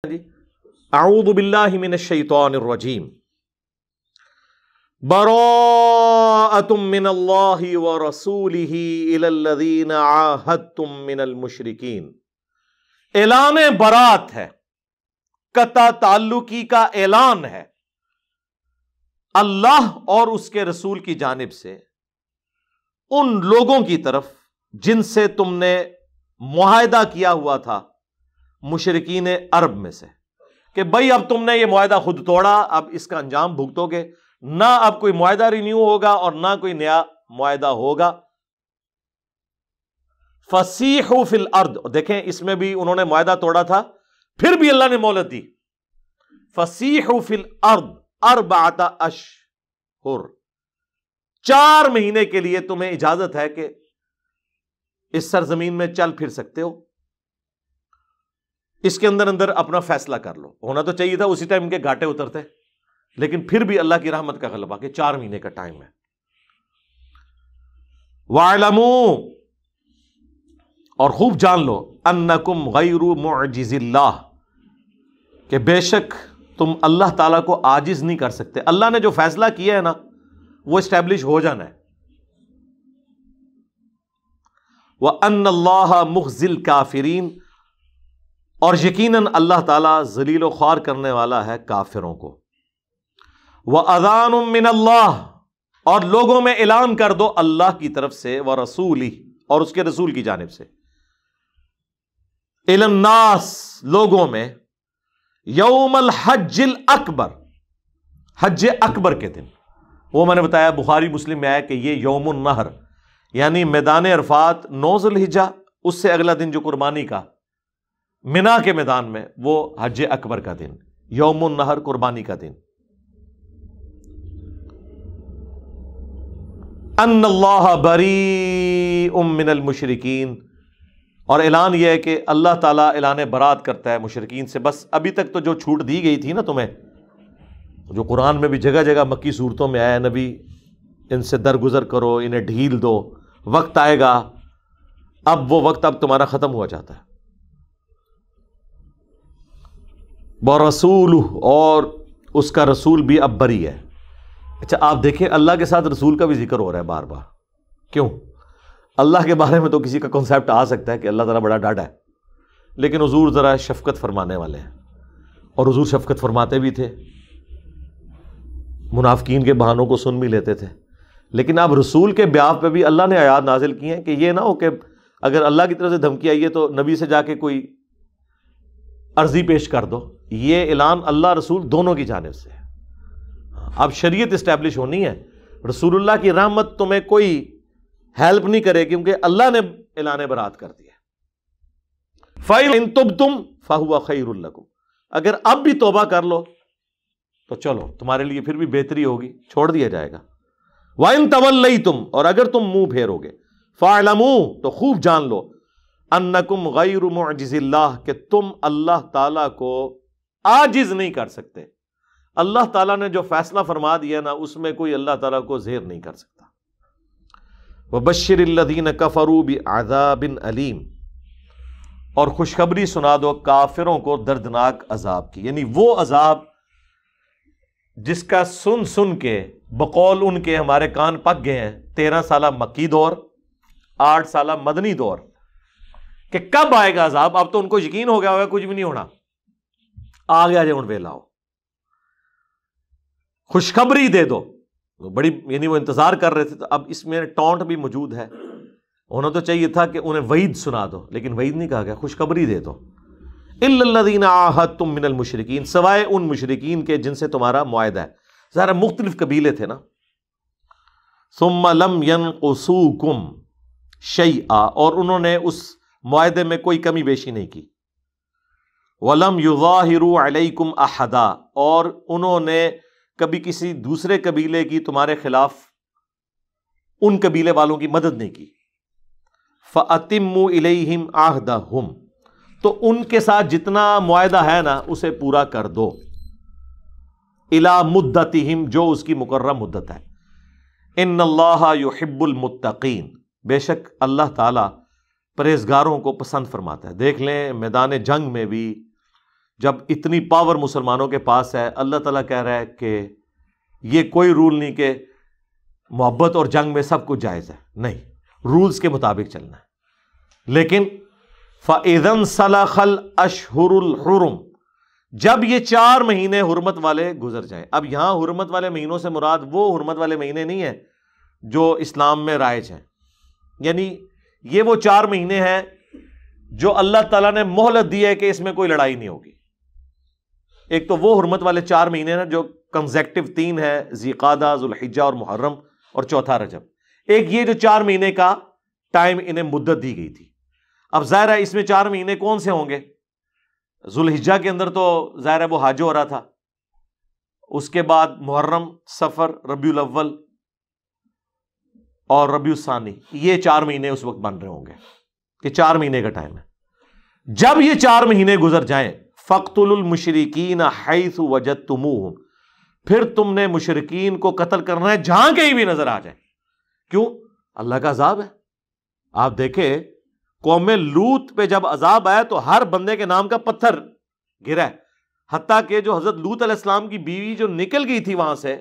اعوذ باللہ من الشیطان الرجیم براءۃ من اللہ ورسولہ الی الذین عاہدتم من المشرکین، اعلان برات ہے، قطع تعلقی کا اعلان ہے اللہ اور اس کے رسول کی جانب سے ان لوگوں کی طرف جن سے تم نے معاہدہ کیا ہوا تھا، مشرکین عرب میں سے، کہ بھائی اب تم نے یہ معاہدہ خود توڑا، اب اس کا انجام بھگتو گے، نہ اب کوئی معاہدہ رینیو ہوگا اور نہ کوئی نیا معاہدہ ہوگا۔ فسیحوا فی الارض، دیکھیں اس میں بھی انہوں نے معاہدہ توڑا تھا، پھر بھی اللہ نے مہلت دی۔ فسیحوا فی الارض اربعۃ اشہر، 4 مہینے کے لیے تمہیں اجازت ہے کہ اس سرزمین میں چل پھر سکتے ہو، اس کے اندر اندر اپنا فیصلہ کر لو۔ ہونا تو چاہیے تھا اسی ٹائم ان کے گھاٹے اترتے، لیکن پھر بھی اللہ کی رحمت کا غلبہ کہ 4 مہینے کا ٹائم ہے۔ وَاعْلَمُوا، اور خوب جان لو، أَنَّكُمْ غَيْرُ مُعْجِزِ اللَّهِ، کہ بے شک تم اللہ تعالیٰ کو عاجز نہیں کر سکتے۔ اللہ نے جو فیصلہ کیا ہے نا وہ اسٹیبلش ہو جانا ہے۔ وَأَنَّ اللَّهَ مُخْزِي الْكَافِرِينَ، اور یقیناً اللہ تعالیٰ ذلیل و خوار کرنے والا ہے کافروں کو۔ وَأَذَانٌ مِّنَ اللَّهِ، اور لوگوں میں اعلان کر دو اللہ کی طرف سے، وَرَسُولِهِ، اور اس کے رسول کی جانب سے، إِلَى النَّاسِ، لوگوں میں، یوم الحج الاکبر، حج اکبر کے دن، وہ میں نے بتایا بخاری مسلم میں آیا کہ یہ یوم النہر، یعنی میدان عرفات 9 ذی الحجہ، اس سے اگلا دن جو قربانی کا منا کے میدان میں، وہ حج اکبر کا دن، یوم النہر، قربانی کا دن۔ ان اللہ بریء من المشرکین، اور اعلان یہ ہے کہ اللہ تعالیٰ اعلان برات کرتا ہے مشرکین سے۔ بس ابھی تک تو جو چھوٹ دی گئی تھی نا تمہیں، جو قرآن میں بھی جگہ جگہ مکی صورتوں میں آیا، نبی ان سے درگزر کرو، انہیں ڈھیل دو، وقت آئے گا، اب وہ وقت اب تمہارا ختم ہوا جاتا ہے۔ وَرَسُولُهُ، اور اس کا رسول بھی اب بری ہے۔ اچھا آپ دیکھیں اللہ کے ساتھ رسول کا بھی ذکر ہو رہا ہے بار بار، کیوں؟ اللہ کے بارے میں تو کسی کا کنسیپٹ آ سکتا ہے کہ اللہ تعالیٰ بڑا ڈاڈا ہے، لیکن حضور ذرا شفقت فرمانے والے ہیں، اور حضور شفقت فرماتے بھی تھے، منافقین کے بہانوں کو سن بھی لیتے تھے، لیکن اب رسول کے بیاف پہ بھی اللہ نے آیات نازل کی ہیں کہ یہ نہ ہو کہ اگر اللہ کی طرف سے دھمکی آئی ہے تو نبی سے جا کے کوئی عرضی پیش کر دو۔ یہ اعلان اللہ رسول دونوں کی جانب سے ہے۔ اب شریعت اسٹیبلش ہونی ہے، رسول اللہ کی رحمت تمہیں کوئی ہیلپ نہیں کرے کیونکہ اللہ نے اعلان برات کر دیا۔ فَإِن تُبْتُمْ فَهُوَ خَيْرٌ لَكُمْ، اگر اب بھی توبہ کر لو تو چلو تمہارے لیے پھر بھی بہتری ہوگی، چھوڑ دیا جائے گا۔ وَإِن تَوَلَّيْتُمْ، اور اگر تم منہ پھیرو گے، فَاعْلَمُوا، تو خوب جان لو، أَنَّكُمْ غَيْرُ مُعْجِزِ اللَّهِ، کہ تم اللہ تعالیٰ کو عاجز نہیں کر سکتے۔ اللہ تعالیٰ نے جو فیصلہ فرما دیا نا اس میں کوئی اللہ تعالیٰ کو زیر نہیں کر سکتا۔ وَبَشِّرِ الَّذِينَ كَفَرُوا بِعَذَابٍ أَلِيمٍ، اور خوشخبری سنا دو کافروں کو دردناک عذاب کی، یعنی وہ عذاب جس کا سن سن کے بقول ان کے ہمارے کان پک گئے ہیں۔ 13 سالہ مکی دور، 8 سالہ مدنی دور، کہ کب آئے گا عذاب۔ اب تو ان کو یقین ہو گیا ہوگا کچھ بھی نہیں ہونا، آ گیا جب ان پہ لاؤ، خوشخبری دے دو۔ بڑی یعنی وہ انتظار کر رہے تھے، تو اب اس میں ٹونٹ بھی موجود ہے، ہونا تو چاہیے تھا کہ انہیں وعید سنا دو، لیکن وعید نہیں کہا گیا، خوشخبری دے دو۔ اِلَّا الَّذِينَ عَاهَدتُّم مِّنَ الْمُشْرِكِينَ، سوائے ان مشرکین کے جن سے تمہارا معاہدہ ہے۔ ظاہر مختلف قبیلے تھے نا۔ ثُمَّ لَمْ يَنْقُصُوكُمْ شَيْئًا، اور انہوں نے اس معاہدے میں کوئی کمی بیشی نہیں کی۔ وَلَمْ يُظَاهِرُوا عَلَيْكُمْ أَحَدًا، اور انہوں نے کبھی کسی دوسرے قبیلے کی تمہارے خلاف ان قبیلے والوں کی مدد نہیں کی۔ فَأَتِمُّوا إِلَيْهِمْ عَهْدَهُمْ، تو ان کے ساتھ جتنا معاہدہ ہے نا اسے پورا کر دو۔ إِلَى مُدَّتِهِمْ، جو اس کی مقررہ مدت ہے۔ إِنَّ اللَّهَ يُحِبُّ الْمُتَّقِينَ، بے شک اللہ تعالیٰ پرہیزگاروں کو پسند فرماتا ہے۔ دیکھ لیں میدان جنگ میں بھی جب اتنی پاور مسلمانوں کے پاس ہے، اللہ تعالیٰ کہہ رہا ہے کہ یہ کوئی رول نہیں کہ محبت اور جنگ میں سب کچھ جائز ہے، نہیں، رولز کے مطابق چلنا ہے۔ لیکن فَإِذَا انْسَلَخَ الْأَشْهُرُ الْحُرُمُ، جب یہ 4 مہینے حرمت والے گزر جائیں۔ اب یہاں حرمت والے مہینوں سے مراد وہ حرمت والے مہینے نہیں ہیں جو اسلام میں رائج ہیں، یعنی یہ وہ 4 مہینے ہیں جو اللہ تعالیٰ نے مہلت دی ہے کہ اس میں کوئی لڑائی نہیں ہوگی۔ ایک تو وہ حرمت والے 4 مہینے ہیں جو کنزیکٹو 3 ہے، ذی قعدہ، ذو الحجہ اور محرم، اور چوتھا رجب۔ ایک یہ جو 4 مہینے کا ٹائم انہیں مدت دی گئی تھی۔ اب ظاہر ہے اس میں 4 مہینے کون سے ہوں گے؟ ذو الحجہ کے اندر تو ظاہر ہے وہ حج ہو رہا تھا، اس کے بعد محرم، صفر، ربیع الاول اور ربیع الثانی، یہ 4 مہینے اس وقت بن رہے ہوں گے کہ 4 مہینے کا ٹائم ہے۔ جب یہ 4 مہینے گزر جائیں، فَاقْتُلُوا الْمُشْرِكِينَ حَيْثُ وَجَدْتُمُوهُمْ، پھر تم نے مشرکین کو قتل کرنا ہے جہاں کہیں بھی نظر آ جائے۔ کیوں؟ اللہ کا عذاب ہے۔ آپ دیکھیں قوم لوط پہ جب عذاب آیا تو ہر بندے کے نام کا پتھر گرا ہے، حتیٰ کہ جو حضرت لوط علیہ السلام کی بیوی جو نکل گئی تھی وہاں سے،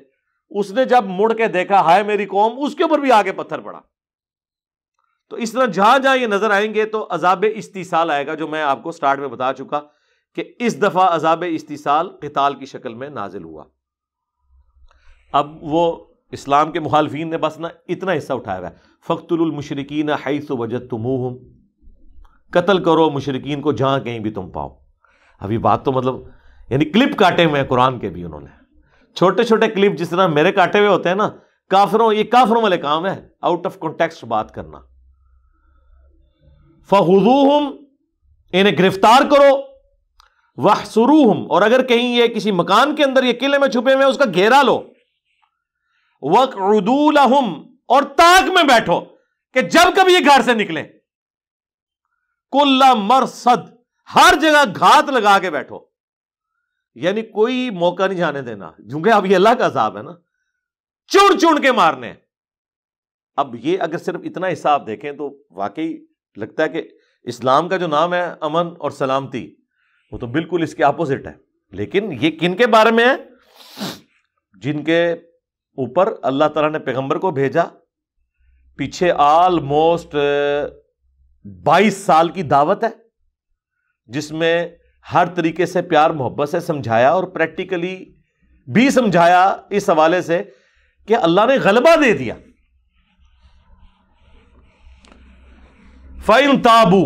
اس نے جب مڑ کے دیکھا ہائے میری قوم، اس کے اوپر بھی آگے پتھر پڑا۔ تو اس طرح جہاں جہاں یہ نظر آئیں گے تو عذاب استیصال آئے گا، جو میں آپ کو سٹارٹ میں بتا چکا کہ اس دفعہ عذاب استیصال قتال کی شکل میں نازل ہوا۔ اب وہ اسلام کے مخالفین نے بس اتنا حصہ اٹھایا ہوا ہے، فَاقْتُلُوا الْمُشْرِكِينَ حَيْثُ وَجَدْتُمُوهُمْ، قتل کرو مشرکین کو جہاں کہیں بھی تم پاؤ۔ ابھی بات تو مطلب یعنی کلپ کاٹے ہوئے ہیں قرآن کے بھی، انہوں نے چھوٹے چھوٹے کلپ جس طرح میرے کاٹے ہوئے ہوتے ہیں نا، یہ کافروں والے کام ہے، آؤٹ آف کانٹیکسٹ بات کرنا۔ فَخُذُوهُمْ، انہیں گرفتار کرو، وَاحْصُرُوهُمْ، اور اگر کہیں یہ کسی مکان کے اندر یہ قلعے میں چھپے ہوئے اس کا گھیرا لو، وَاقْعُدُوا لَهُمْ، اور تاک میں بیٹھو کہ جب کبھی یہ گھر سے نکلیں، کُلَّ مَرْصَدٍ، ہر جگہ گھات لگا کے بیٹھو، یعنی کوئی موقع نہیں جانے دینا، کیونکہ اب یہ اللہ کا عذاب ہے نا، چڑ چڑ کے مارنے۔ اب یہ اگر صرف اتنا حصہ آپ دیکھیں تو واقعی لگتا ہے کہ اسلام کا جو نام ہے امن اور سلامتی، وہ تو بالکل اس کے اپوزٹ ہے۔ لیکن یہ کن کے بارے میں ہے؟ جن کے اوپر اللہ تعالیٰ نے پیغمبر کو بھیجا، پیچھے آلموسٹ 22 سال کی دعوت ہے، جس میں ہر طریقے سے پیار محبت سے سمجھایا اور پریکٹیکلی بھی سمجھایا اس حوالے سے کہ اللہ نے غلبہ دے دیا۔ فَإِن تَابُوا،